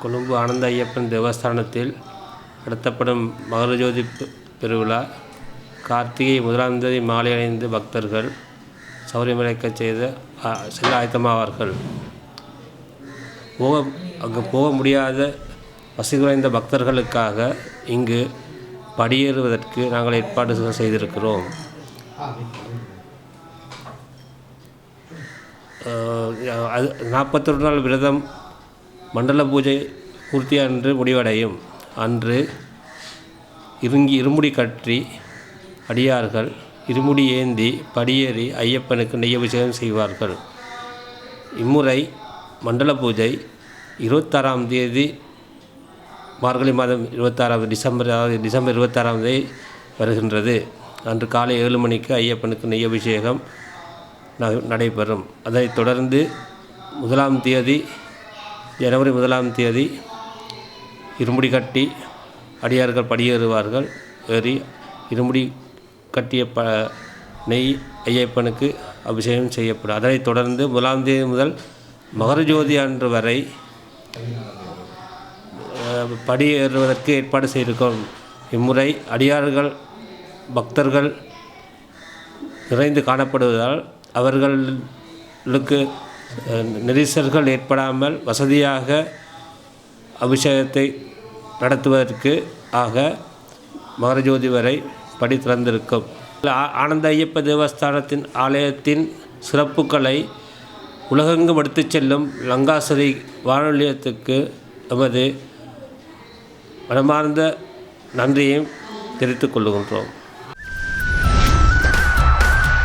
கொழும்பு ஆனந்த ஐயப்பன் தேவஸ்தானத்தில் நடத்தப்படும் மகரஜோதி பெருவிழா கார்த்திகை 1ஆம் தேதி மாலை அணிந்து பக்தர்கள் சபரிமலைக்கு செல்ல ஆயத்தமாவார்கள். அங்கு போக முடியாத வசதி குறைந்த பக்தர்களுக்காக இங்கு படியேறுவதற்கு நாங்கள் ஏற்பாடு செய்திருக்கிறோம். 41 நாள் விரதம் மண்டல பூஜை பூர்த்தி அன்று முடிவடையும். அன்று இருமுடி கற்றி அடியார்கள் இருமுடி ஏந்தி படியேறி ஐயப்பனுக்கு நெய் அபிஷேகம் செய்வார்கள். இம்முறை மண்டல பூஜை 26ஆம் தேதி மார்கழி மாதம் 26 டிசம்பர் 26ஆம் தேதி வருகின்றது. அன்று காலை 7 மணிக்கு ஐயப்பனுக்கு நெய் அபிஷேகம் நடைபெறும். அதைத் தொடர்ந்து 1ஆம் தேதி ஜனவரி 1ஆம் தேதி இருமுடி கட்டி அடியார்கள் படியேறுவார்கள். ஏறி இருமுடி கட்டிய நெய் ஐயப்பனுக்கு அபிஷேகம் செய்யப்படும். அதனைத் தொடர்ந்து 1ஆம் தேதி முதல் மகரஜோதி அன்று வரை படியேறுவதற்கு ஏற்பாடு செய்திருக்கிறோம். இம்முறை அடியார்கள் பக்தர்கள் நிறைந்து காணப்படுவதால் அவர்களுக்கு நெரிசல்கள் ஏற்படாமல் வசதியாக அபிஷேகத்தை நடத்துவதற்கு மகரஜோதி வரை படி திறந்திருக்கும். ஆனந்த ஐயப்ப தேவஸ்தானத்தின் ஆலயத்தின் சிறப்புகளை உலகெங்கும் எடுத்துச் செல்லும் லங்காசிரி வானொலியத்துக்கு எமது மனமார்ந்த நன்றியையும் தெரிவித்துக் கொள்கின்றோம்.